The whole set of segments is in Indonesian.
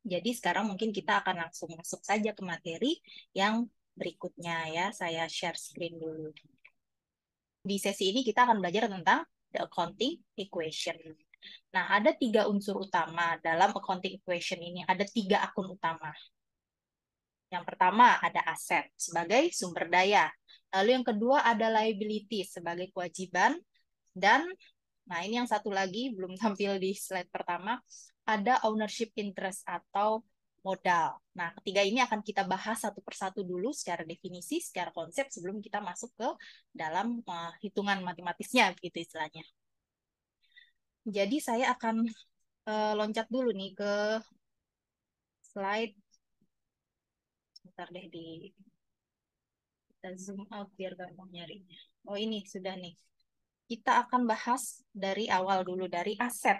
Jadi sekarang mungkin kita akan langsung masuk saja ke materi yang berikutnya ya. Saya share screen dulu. Di sesi ini kita akan belajar tentang the accounting equation. Nah, ada tiga unsur utama dalam accounting equation ini. Ada tiga akun utama. Yang pertama ada aset sebagai sumber daya. Lalu yang kedua ada liability sebagai kewajiban. Dan, nah ini yang satu lagi, belum tampil di slide pertama, ada ownership interest atau modal. Nah, ketiga ini akan kita bahas satu persatu dulu secara definisi, secara konsep sebelum kita masuk ke dalam hitungan matematisnya, begitu istilahnya. Jadi saya akan loncat dulu nih ke slide, sebentar deh kita zoom out biar gampang nyarinya. Oh ini sudah nih. Kita akan bahas dari awal dulu, dari aset.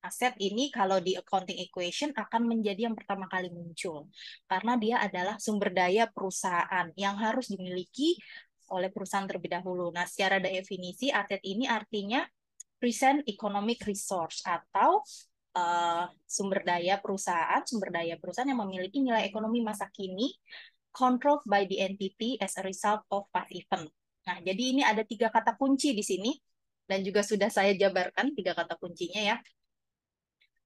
Aset ini kalau di accounting equation akan menjadi yang pertama kali muncul. Karena dia adalah sumber daya perusahaan yang harus dimiliki oleh perusahaan terlebih dahulu. Nah, secara definisi aset ini artinya present economic resource atau sumber daya perusahaan yang memiliki nilai ekonomi masa kini controlled by the entity as a result of past event. Nah, jadi ini ada tiga kata kunci di sini dan juga sudah saya jabarkan tiga kata kuncinya ya.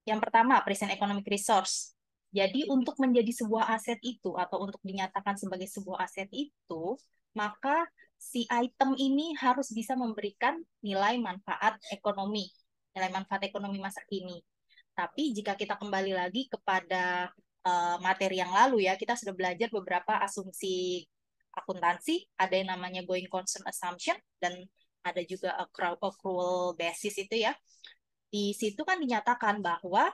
Yang pertama, present economic resource. Jadi untuk menjadi sebuah aset itu atau untuk dinyatakan sebagai sebuah aset itu, maka si item ini harus bisa memberikan nilai manfaat ekonomi, nilai manfaat ekonomi masa kini. Tapi jika kita kembali lagi kepada materi yang lalu ya, kita sudah belajar beberapa asumsi akuntansi, ada yang namanya going concern assumption dan ada juga accrual basis itu ya. Di situ kan dinyatakan bahwa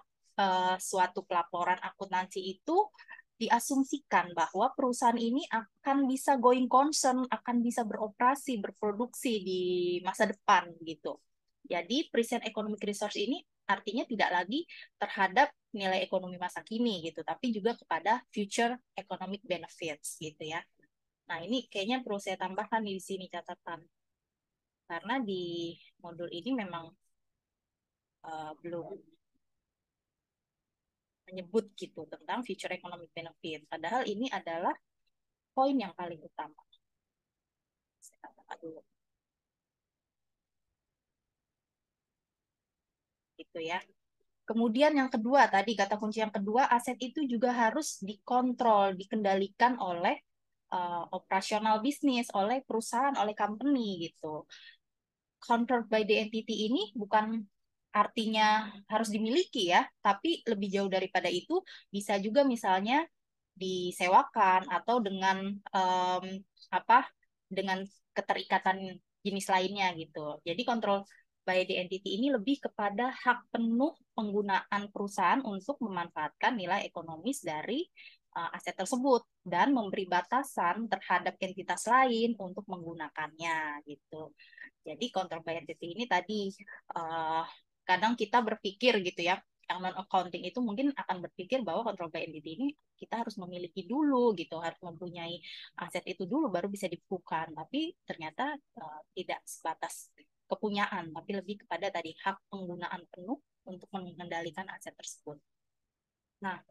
suatu pelaporan akuntansi itu diasumsikan bahwa perusahaan ini akan bisa going concern, akan bisa beroperasi, berproduksi di masa depan gitu. Jadi present economic resource ini artinya tidak lagi terhadap nilai ekonomi masa kini gitu, tapi juga kepada future economic benefits gitu ya. Nah, ini kayaknya perlu saya tambahkan di sini catatan. Karena di modul ini memang belum menyebut gitu tentang future economic benefit. Padahal ini adalah poin yang paling utama. Saya katakan dulu gitu ya. Kemudian yang kedua tadi kata kunci yang kedua, aset itu juga harus dikontrol, dikendalikan oleh operasional bisnis, oleh perusahaan, oleh company gitu. Controlled by the entity ini bukan artinya harus dimiliki ya, tapi lebih jauh daripada itu bisa juga misalnya disewakan atau dengan apa dengan keterikatan jenis lainnya gitu. Jadi kontrol by the entity ini lebih kepada hak penuh penggunaan perusahaan untuk memanfaatkan nilai ekonomis dari aset tersebut dan memberi batasan terhadap entitas lain untuk menggunakannya gitu. Jadi control by entity ini tadi uh, kadang kita berpikir gitu ya, yang non accounting itu mungkin akan berpikir bahwa control by entity ini kita harus memiliki dulu gitu, harus mempunyai aset itu dulu baru bisa dibukukan. Tapi ternyata tidak sebatas kepunyaan, tapi lebih kepada tadi hak penggunaan penuh untuk mengendalikan aset tersebut. Nah,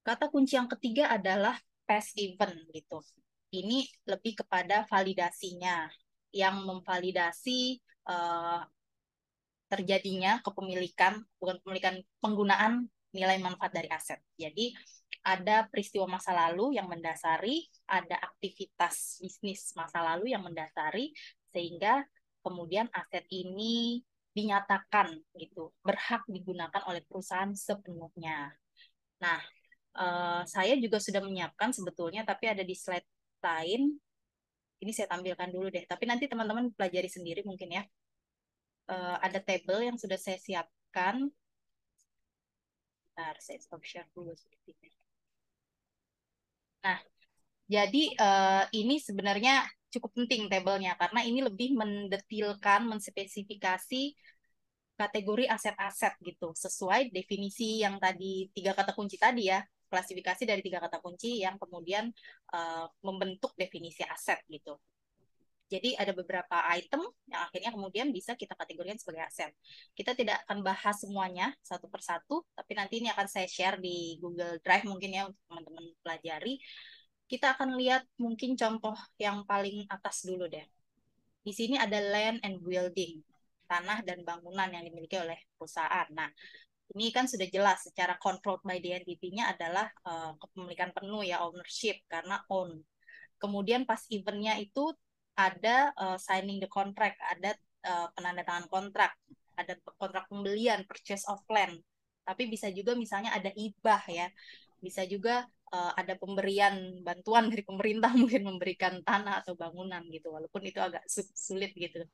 kata kunci yang ketiga adalah past event gitu. Ini lebih kepada validasinya, yang memvalidasi terjadinya kepemilikan, bukan kepemilikan, penggunaan nilai manfaat dari aset. Jadi ada peristiwa masa lalu yang mendasari, ada aktivitas bisnis masa lalu yang mendasari, sehingga kemudian aset ini dinyatakan gitu berhak digunakan oleh perusahaan sepenuhnya. Nah, saya juga sudah menyiapkan sebetulnya, tapi ada di slide lain. Ini saya tampilkan dulu deh. Tapi nanti teman-teman pelajari sendiri mungkin ya. Ada tabel yang sudah saya siapkan. Bentar, saya stop share dulu sedikit. Nah, jadi ini sebenarnya cukup penting tabelnya karena ini lebih mendetilkan, menspesifikasi kategori aset-aset gitu sesuai definisi yang tadi tiga kata kunci tadi ya, klasifikasi dari tiga kata kunci yang kemudian membentuk definisi aset gitu. Jadi ada beberapa item yang akhirnya kemudian bisa kita kategorikan sebagai aset. Kita tidak akan bahas semuanya satu persatu, tapi nanti ini akan saya share di Google Drive mungkin ya untuk teman-teman pelajari. Kita akan lihat mungkin contoh yang paling atas dulu deh. Di sini ada land and building, tanah dan bangunan yang dimiliki oleh perusahaan. Nah, ini kan sudah jelas secara controlled by the entity-nya adalah kepemilikan penuh ya, ownership, karena own. Kemudian pas eventnya itu ada signing the contract, ada penandatangan kontrak, ada kontrak pembelian, purchase of land. Tapi bisa juga misalnya ada hibah ya, bisa juga ada pemberian bantuan dari pemerintah mungkin memberikan tanah atau bangunan gitu, walaupun itu agak sulit gitu.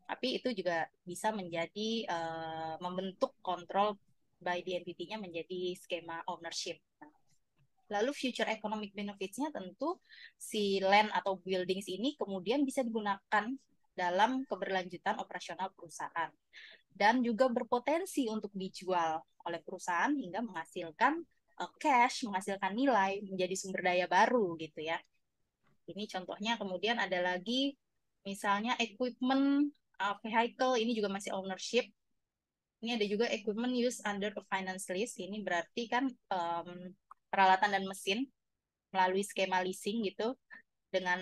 Tapi itu juga bisa menjadi membentuk kontrol by the entity-nya menjadi skema ownership. Nah, lalu future economic benefits-nya tentu si land atau buildings ini kemudian bisa digunakan dalam keberlanjutan operasional perusahaan dan juga berpotensi untuk dijual oleh perusahaan hingga menghasilkan cash, menghasilkan nilai, menjadi sumber daya baru gitu ya. Ini contohnya. Kemudian ada lagi misalnya equipment vehicle, ini juga masih ownership. Ini ada juga equipment used under a finance lease. Ini berarti kan peralatan dan mesin melalui skema leasing gitu dengan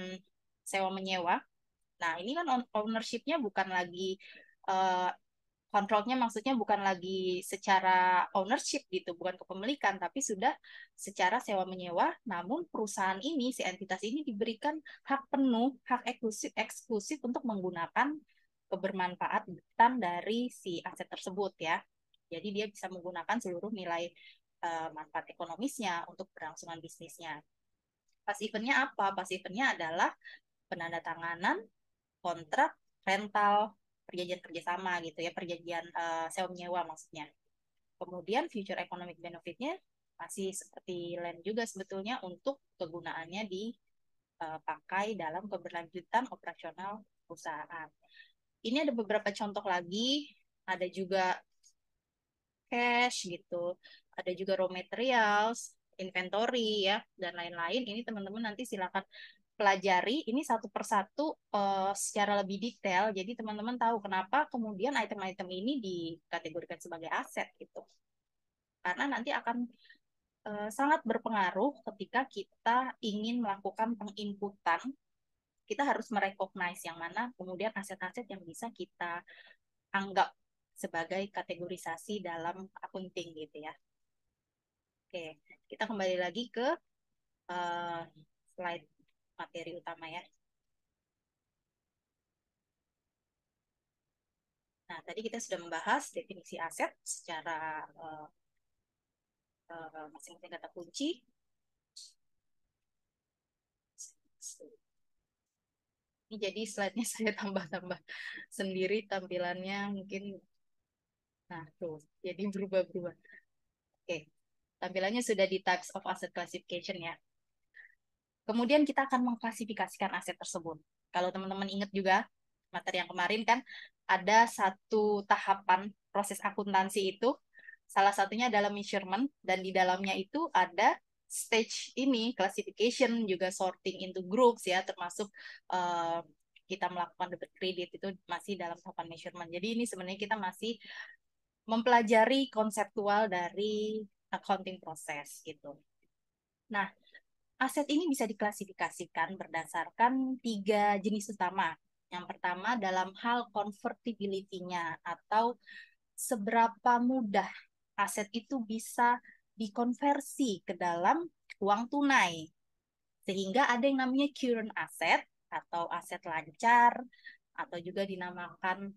sewa menyewa. Nah, ini kan ownership-nya bukan lagi uh, kontrolnya, maksudnya bukan lagi secara ownership gitu, bukan kepemilikan, tapi sudah secara sewa menyewa. Namun perusahaan ini, si entitas ini diberikan hak penuh, hak eksklusif untuk menggunakan kebermanfaatan dari si aset tersebut ya. Jadi dia bisa menggunakan seluruh nilai manfaat ekonomisnya untuk berlangsungan bisnisnya. Pas eventnya apa? Pas eventnya adalah penandatanganan kontrak rental, perjanjian kerjasama gitu ya, perjanjian sewa menyewa maksudnya. Kemudian future economic benefit-nya masih seperti land juga sebetulnya untuk kegunaannya dipakai dalam keberlanjutan operasional perusahaan. Ini ada beberapa contoh lagi, ada juga cash gitu, ada juga raw materials, inventory ya, dan lain-lain. Ini teman-teman nanti silakan pelajari ini satu persatu secara lebih detail. Jadi teman-teman tahu kenapa kemudian item-item ini dikategorikan sebagai aset gitu. Karena nanti akan sangat berpengaruh ketika kita ingin melakukan penginputan. Kita harus merecognize yang mana kemudian aset-aset yang bisa kita anggap sebagai kategorisasi dalam accounting gitu ya. Oke, kita kembali lagi ke uh, slide materi utama ya. Nah, tadi kita sudah membahas definisi aset secara masing-masing kata kunci. Ini jadi slide-nya saya tambah-tambah sendiri tampilannya mungkin. Nah, tuh, jadi berubah-berubah. Oke, tampilannya sudah di types of asset classification ya. Kemudian kita akan mengklasifikasikan aset tersebut. Kalau teman-teman ingat juga, materi yang kemarin kan ada satu tahapan proses akuntansi itu, salah satunya adalah measurement, dan di dalamnya itu ada stage ini, classification, juga sorting into groups ya, termasuk kita melakukan debit kredit itu masih dalam tahapan measurement. Jadi ini sebenarnya kita masih mempelajari konseptual dari accounting proses gitu. Nah, aset ini bisa diklasifikasikan berdasarkan tiga jenis utama. Yang pertama dalam hal convertibility-nya atau seberapa mudah aset itu bisa dikonversi ke dalam uang tunai. Sehingga ada yang namanya current asset atau aset lancar atau juga dinamakan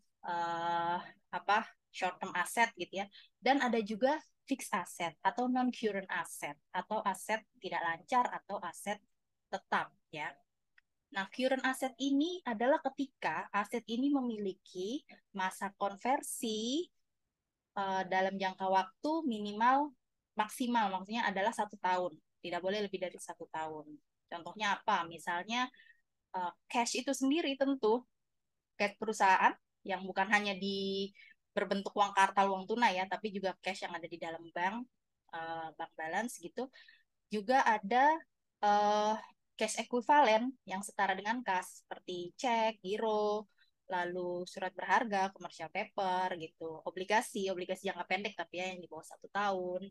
apa short term asset gitu ya. Dan ada juga fixed asset atau non current asset atau aset tidak lancar atau aset tetap ya. Nah, current asset ini adalah ketika aset ini memiliki masa konversi dalam jangka waktu minimal maksimal, maksudnya adalah 1 tahun. Tidak boleh lebih dari 1 tahun. Contohnya apa? Misalnya cash itu sendiri tentu cash perusahaan yang bukan hanya di berbentuk uang kartal, uang tunai ya, tapi juga cash yang ada di dalam bank, bank balance gitu. Juga ada cash equivalent yang setara dengan kas seperti cek, giro, lalu surat berharga, commercial paper gitu, obligasi jangka pendek tapi ya yang di bawah 1 tahun.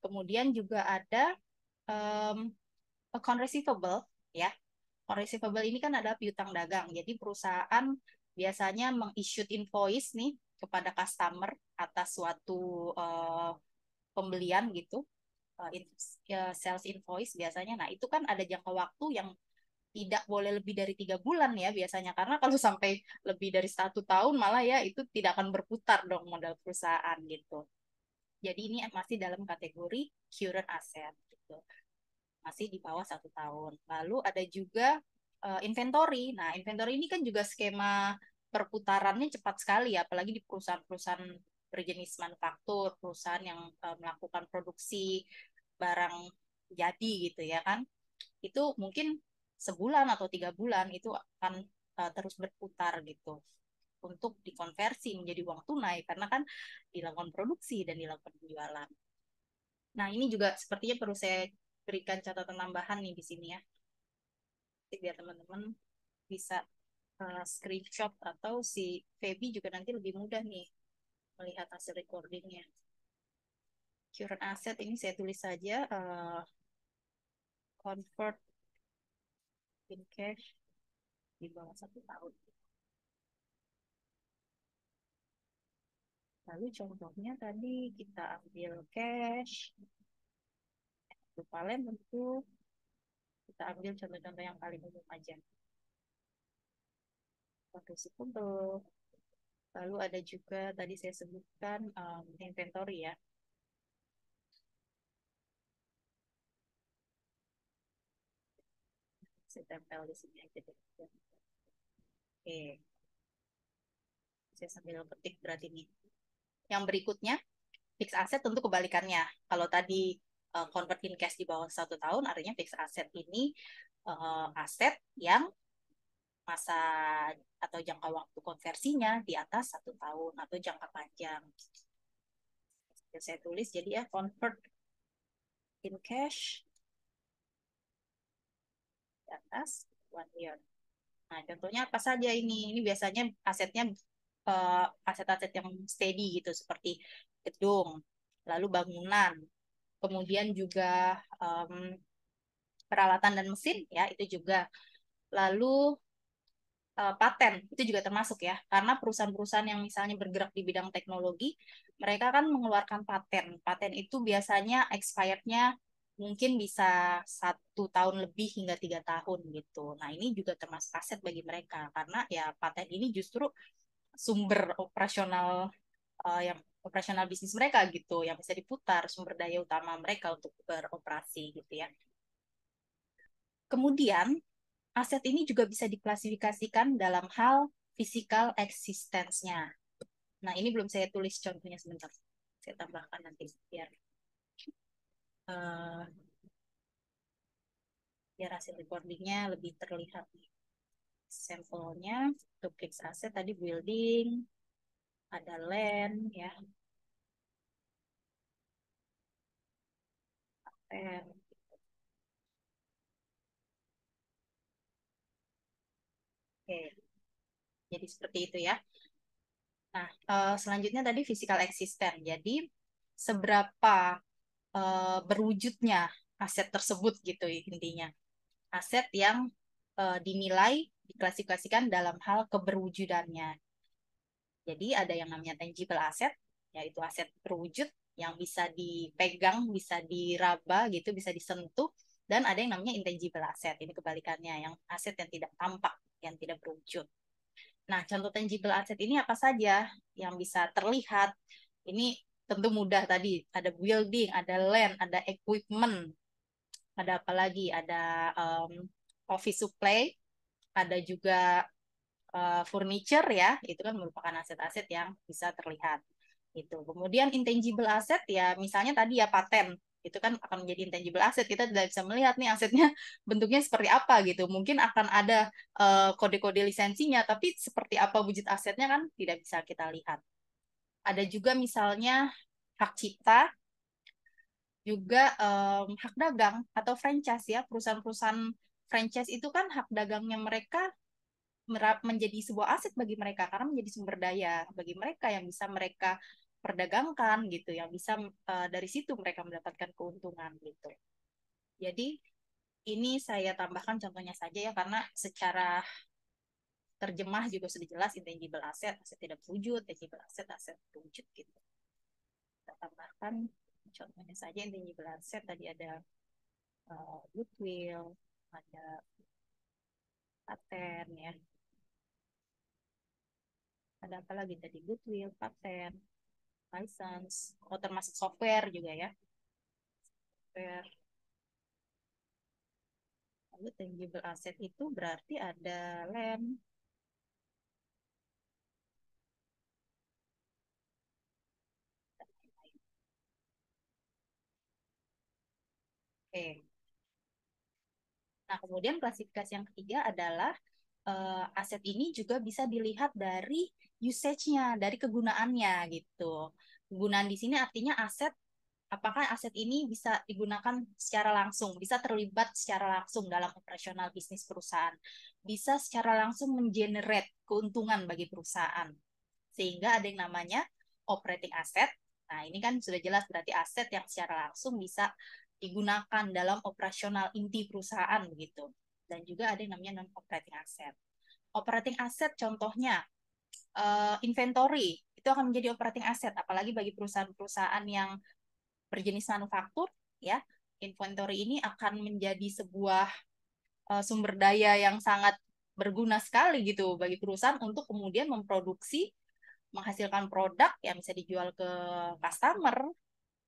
Kemudian juga ada um, account receivable ya. Account receivable ini kan ada piutang dagang. Jadi perusahaan biasanya meng-issue invoice nih kepada customer atas suatu pembelian gitu, sales invoice biasanya. Nah, itu kan ada jangka waktu yang tidak boleh lebih dari 3 bulan ya biasanya. Karena kalau sampai lebih dari 1 tahun malah ya itu tidak akan berputar dong modal perusahaan gitu. Jadi ini masih dalam kategori current asset gitu. Masih di bawah 1 tahun. Lalu ada juga inventory. Nah, inventory ini kan juga skema perputarannya cepat sekali ya, apalagi di perusahaan-perusahaan berjenis manufaktur, perusahaan yang melakukan produksi barang jadi gitu ya kan. Itu mungkin sebulan atau 3 bulan itu akan terus berputar gitu untuk dikonversi menjadi uang tunai karena kan dilakukan produksi dan dilakukan penjualan. Nah, ini juga sepertinya perlu saya berikan catatan tambahan nih di sini ya. Jadi biar teman-teman bisa screenshot atau si Feby juga nanti lebih mudah nih melihat hasil recordingnya. Current asset ini saya tulis saja convert in cash di bawah 1 tahun. Lalu contohnya tadi kita ambil cash, equivalent tentu kita ambil contoh-contoh yang paling umum aja. Receivable. Lalu ada juga tadi saya sebutkan inventory ya. Saya tempel di sini aja deh. Oke, saya sambil ketik berarti nih. Yang berikutnya, fixed asset tentu kebalikannya. Kalau tadi convert in cash di bawah 1 tahun, artinya fixed asset ini aset yang masa atau jangka waktu konversinya di atas 1 tahun atau jangka panjang. Saya tulis jadi ya convert in cash di atas 1 year. Nah, contohnya apa saja ini? Ini biasanya asetnya aset-aset yang steady gitu, seperti gedung, lalu bangunan, kemudian juga peralatan dan mesin, ya itu juga. Lalu paten itu juga termasuk ya, karena perusahaan-perusahaan yang misalnya bergerak di bidang teknologi, mereka kan mengeluarkan paten. Paten itu biasanya expirednya mungkin bisa 1 tahun lebih hingga 3 tahun gitu. Nah, ini juga termasuk aset bagi mereka karena ya paten ini justru sumber operasional yang operasional bisnis mereka gitu, yang bisa diputar sumber daya utama mereka untuk beroperasi gitu ya. Kemudian aset ini juga bisa diklasifikasikan dalam hal physical existence-nya. Nah, ini belum saya tulis contohnya sebentar. Saya tambahkan nanti uh, biar hasil recordingnya lebih terlihat. Sampelnya untuk fixed asset tadi building, ada land ya, and, oke. Jadi seperti itu ya. Nah, selanjutnya tadi physical existence. Jadi seberapa berwujudnya aset tersebut gitu intinya. Aset yang dinilai diklasifikasikan dalam hal keberwujudannya. Jadi ada yang namanya tangible asset, yaitu aset berwujud yang bisa dipegang, bisa diraba gitu, bisa disentuh, dan ada yang namanya intangible asset. Ini kebalikannya, yang aset yang tidak tampak, yang tidak berwujud. Nah, contoh tangible asset ini apa saja yang bisa terlihat? Ini tentu mudah tadi. Ada building, ada land, ada equipment, ada apa lagi? Ada office supply, ada juga furniture ya, itu kan merupakan aset-aset yang bisa terlihat. Itu. Kemudian intangible asset ya, misalnya tadi ya paten, itu kan akan menjadi intangible asset. Kita tidak bisa melihat nih asetnya bentuknya seperti apa gitu. Mungkin akan ada kode-kode lisensinya, tapi seperti apa wujud asetnya kan tidak bisa kita lihat. Ada juga misalnya hak cipta, juga hak dagang atau franchise ya, perusahaan-perusahaan franchise itu kan hak dagangnya mereka menjadi sebuah aset bagi mereka karena menjadi sumber daya bagi mereka yang bisa mereka perdagangkan gitu, yang bisa dari situ mereka mendapatkan keuntungan gitu. Jadi ini saya tambahkan contohnya saja ya, karena secara terjemah juga sudah jelas intangible asset, aset tidak berwujud, tangible asset, aset berwujud gitu. Kita tambahkan contohnya saja intangible asset, tadi ada goodwill, ada paten ya. Ada apa lagi tadi? Goodwill, paten, license, oh termasuk software juga ya. Software. Lalu tangible asset itu berarti ada land, dan lain-lain. Oke. Nah, kemudian klasifikasi yang ketiga adalah aset ini juga bisa dilihat dari usage-nya, dari kegunaannya gitu. Kegunaan di sini artinya aset, apakah aset ini bisa digunakan secara langsung, bisa terlibat secara langsung dalam operasional bisnis perusahaan, bisa secara langsung mengenerate keuntungan bagi perusahaan. Sehingga ada yang namanya operating asset. Nah, ini kan sudah jelas berarti aset yang secara langsung bisa digunakan dalam operasional inti perusahaan begitu. Dan juga ada yang namanya non operating asset. Operating asset contohnya inventory itu akan menjadi operating asset, apalagi bagi perusahaan-perusahaan yang berjenis manufaktur ya. Inventory ini akan menjadi sebuah sumber daya yang sangat berguna sekali gitu bagi perusahaan untuk kemudian memproduksi, menghasilkan produk yang bisa dijual ke customer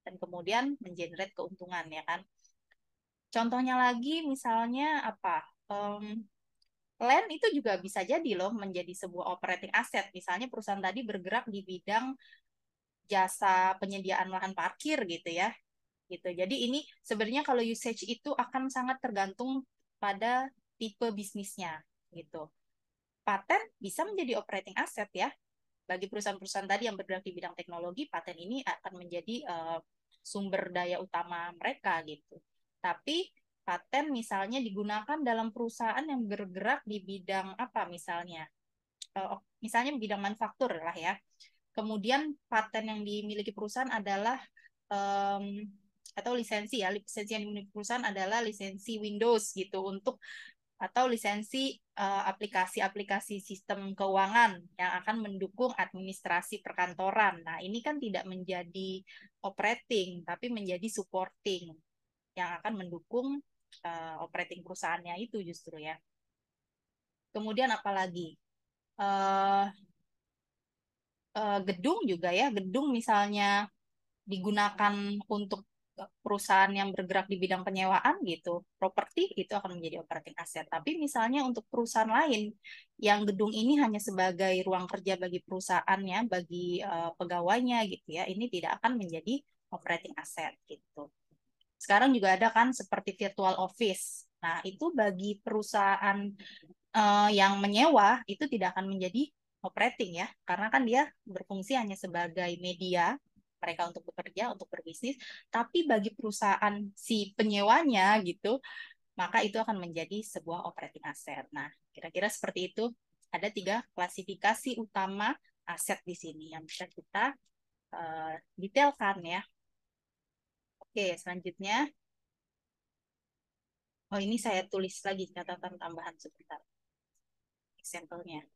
dan kemudian mengenerate keuntungan ya kan. Contohnya lagi misalnya apa? Land itu juga bisa jadi loh menjadi sebuah operating asset. Misalnya perusahaan tadi bergerak di bidang jasa penyediaan lahan parkir gitu ya. Gitu. Jadi ini sebenarnya kalau usage itu akan sangat tergantung pada tipe bisnisnya gitu. Paten bisa menjadi operating asset ya. Bagi perusahaan-perusahaan tadi yang bergerak di bidang teknologi, paten ini akan menjadi sumber daya utama mereka gitu. Tapi paten misalnya digunakan dalam perusahaan yang bergerak di bidang apa misalnya, misalnya bidang manufaktur lah ya. Kemudian paten yang dimiliki perusahaan adalah um, atau lisensi ya, lisensi yang dimiliki perusahaan adalah lisensi Windows gitu untuk atau lisensi aplikasi-aplikasi sistem keuangan yang akan mendukung administrasi perkantoran. Nah, ini kan tidak menjadi operating, tapi menjadi supporting yang akan mendukung operating perusahaannya itu justru ya. Kemudian apalagi? Uh, Gedung juga ya, gedung misalnya digunakan untuk perusahaan yang bergerak di bidang penyewaan gitu, properti itu akan menjadi operating asset. Tapi misalnya untuk perusahaan lain yang gedung ini hanya sebagai ruang kerja bagi perusahaannya, bagi pegawainya gitu ya, ini tidak akan menjadi operating asset gitu. Sekarang juga ada kan seperti virtual office. Nah, itu bagi perusahaan yang menyewa itu tidak akan menjadi operating ya, karena kan dia berfungsi hanya sebagai media mereka untuk bekerja, untuk berbisnis, tapi bagi perusahaan si penyewanya gitu, maka itu akan menjadi sebuah operating asset. Nah, kira-kira seperti itu. Ada 3 klasifikasi utama aset di sini yang bisa kita detailkan ya. Oke, selanjutnya. Oh, ini saya tulis lagi catatan tambahan sebentar. Example-nya.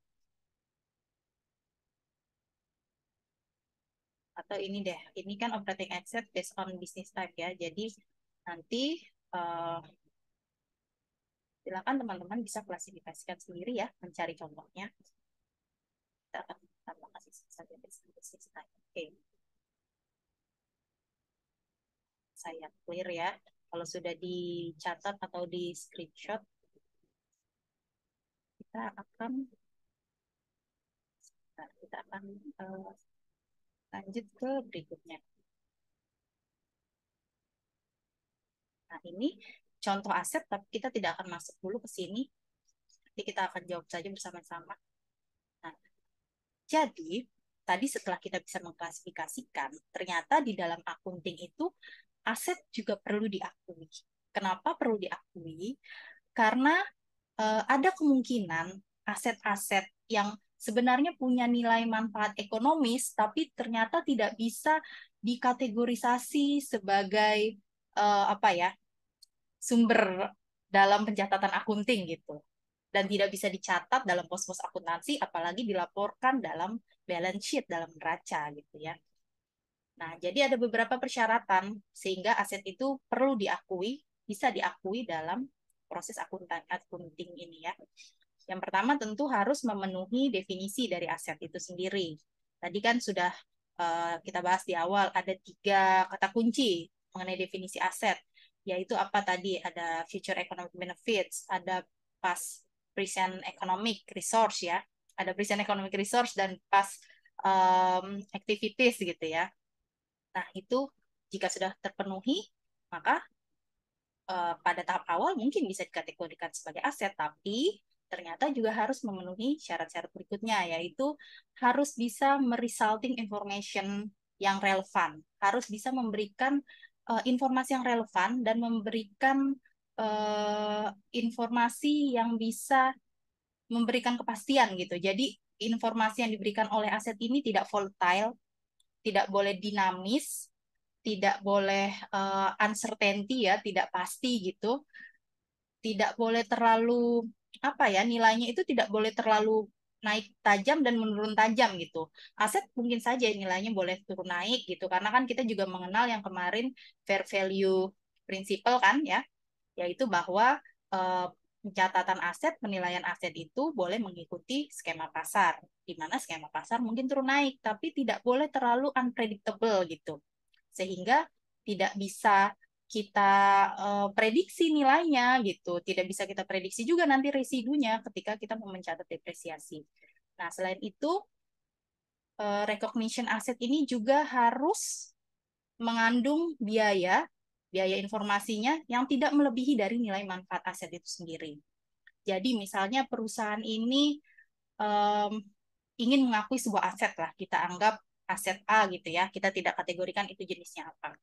Atau ini deh, ini kan operating asset based on business type ya. Jadi nanti uh, silakan teman-teman bisa klasifikasikan sendiri ya, mencari contohnya. Kita akan tambah kasih saja business type. Oke, saya clear ya. Kalau sudah dicatat atau di screenshot, kita akan uh, lanjut ke berikutnya. Nah, ini contoh aset, tapi kita tidak akan masuk dulu ke sini. Nanti kita akan jawab saja bersama-sama. Nah, jadi, tadi setelah kita bisa mengklasifikasikan, ternyata di dalam akunting itu aset juga perlu diakui. Kenapa perlu diakui? Karena ada kemungkinan aset-aset yang sebenarnya punya nilai manfaat ekonomis, tapi ternyata tidak bisa dikategorisasi sebagai apa ya, sumber dalam pencatatan akunting gitu. Dan tidak bisa dicatat dalam pos-pos akuntansi, apalagi dilaporkan dalam balance sheet, dalam neraca gitu ya. Nah, jadi ada beberapa persyaratan sehingga aset itu perlu diakui, bisa diakui dalam proses akunting ini ya. Yang pertama tentu harus memenuhi definisi dari aset itu sendiri. Tadi kan sudah kita bahas di awal, ada 3 kata kunci mengenai definisi aset, yaitu apa tadi? Ada future economic benefits, ada past present economic resource ya, ada present economic resource dan past activities gitu ya. Nah, itu jika sudah terpenuhi, maka pada tahap awal mungkin bisa dikategorikan sebagai aset, tapi ternyata juga harus memenuhi syarat-syarat berikutnya, yaitu harus bisa meresulting information yang relevan, harus bisa memberikan informasi yang relevan dan memberikan informasi yang bisa memberikan kepastian gitu. Jadi informasi yang diberikan oleh aset ini tidak volatile, tidak boleh dinamis, tidak boleh uncertainty ya, tidak pasti gitu, tidak boleh terlalu apa ya, nilainya itu tidak boleh terlalu naik tajam dan menurun tajam gitu. Aset mungkin saja nilainya boleh turun naik gitu, karena kan kita juga mengenal yang kemarin fair value principle kan ya, yaitu bahwa pencatatan aset, penilaian aset itu boleh mengikuti skema pasar, di mana skema pasar mungkin turun naik, tapi tidak boleh terlalu unpredictable gitu sehingga tidak bisa kita prediksi nilainya gitu, tidak bisa kita prediksi juga nanti residunya ketika kita mau mencatat depresiasi. Nah, selain itu recognition aset ini juga harus mengandung biaya, biaya informasinya yang tidak melebihi dari nilai manfaat aset itu sendiri. Jadi misalnya perusahaan ini um, ingin mengakui sebuah aset lah, kita anggap aset A gitu ya, kita tidak kategorikan itu jenisnya apa,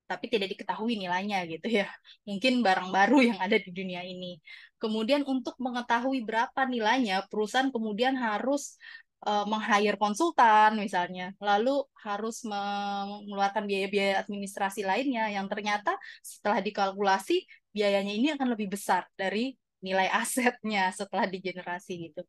tapi tidak diketahui nilainya gitu ya. Mungkin barang baru yang ada di dunia ini. Kemudian untuk mengetahui berapa nilainya, perusahaan kemudian harus meng-hire konsultan misalnya, lalu harus mengeluarkan biaya-biaya administrasi lainnya yang ternyata setelah dikalkulasi biayanya ini akan lebih besar dari nilai asetnya setelah digenerasi gitu.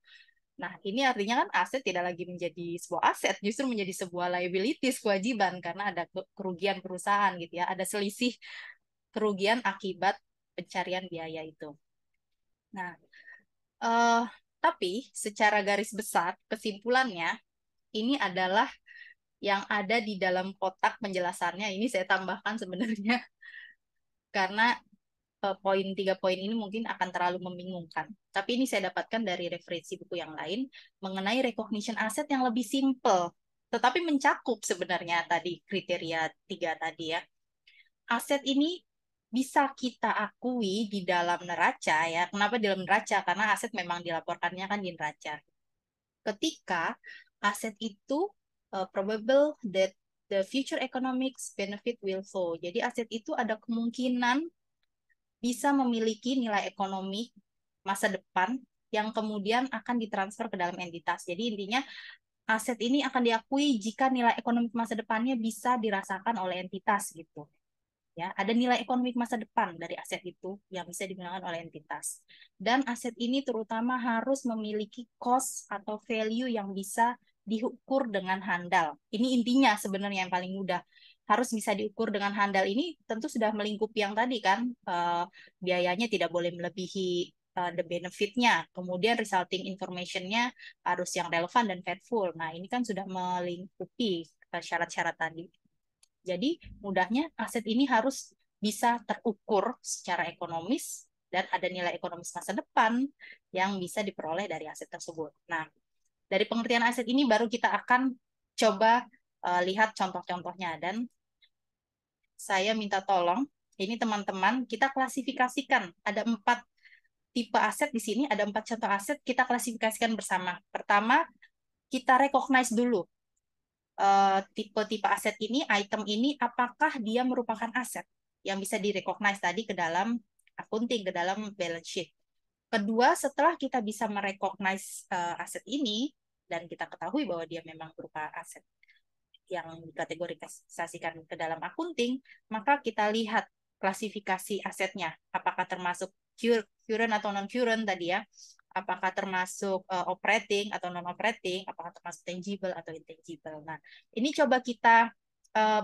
Nah, ini artinya kan aset tidak lagi menjadi sebuah aset, justru menjadi sebuah liabilities, kewajiban, karena ada kerugian perusahaan gitu ya, ada selisih kerugian akibat pencarian biaya itu. Nah, eh, tapi secara garis besar, kesimpulannya, ini adalah yang ada di dalam kotak penjelasannya, ini saya tambahkan sebenarnya, karena poin 3 poin ini mungkin akan terlalu membingungkan. Tapi ini saya dapatkan dari referensi buku yang lain mengenai recognition aset yang lebih simple, tetapi mencakup sebenarnya tadi kriteria 3 tadi ya. Aset ini bisa kita akui di dalam neraca ya. Kenapa di dalam neraca? Karena aset memang dilaporkannya kan di neraca. Ketika aset itu probable that the future economics benefit will flow. Jadi aset itu ada kemungkinan bisa memiliki nilai ekonomi masa depan yang kemudian akan ditransfer ke dalam entitas. Jadi intinya aset ini akan diakui jika nilai ekonomi masa depannya bisa dirasakan oleh entitas gitu. Ya, ada nilai ekonomi masa depan dari aset itu yang bisa digunakan oleh entitas. Dan aset ini terutama harus memiliki cost atau value yang bisa diukur dengan handal. Ini intinya sebenarnya yang paling mudah. Harus bisa diukur dengan handal ini tentu sudah melingkupi yang tadi kan, biayanya tidak boleh melebihi the benefit-nya. Kemudian resulting information-nya harus yang relevan dan faithful. Nah, ini kan sudah melingkupi syarat-syarat tadi. Jadi mudahnya aset ini harus bisa terukur secara ekonomis dan ada nilai ekonomis masa depan yang bisa diperoleh dari aset tersebut. Nah, dari pengertian aset ini baru kita akan coba lihat contoh-contohnya, dan saya minta tolong ini teman-teman kita klasifikasikan, ada 4 tipe aset di sini, ada 4 contoh aset kita klasifikasikan bersama. Pertama, kita recognize dulu tipe-tipe aset ini, item ini, apakah dia merupakan aset yang bisa direcognize tadi ke dalam akunting, ke dalam balance sheet. Kedua, setelah kita bisa merecognize aset ini dan kita ketahui bahwa dia memang berupa aset yang dikategorisasikan ke dalam akunting, maka kita lihat klasifikasi asetnya, apakah termasuk current atau non-current tadi ya, apakah termasuk operating atau non-operating, apakah termasuk tangible atau intangible. Nah, ini coba kita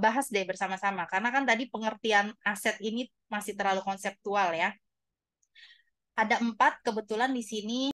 bahas deh bersama-sama, karena kan tadi pengertian aset ini masih terlalu konseptual ya. Ada 4 kebetulan di sini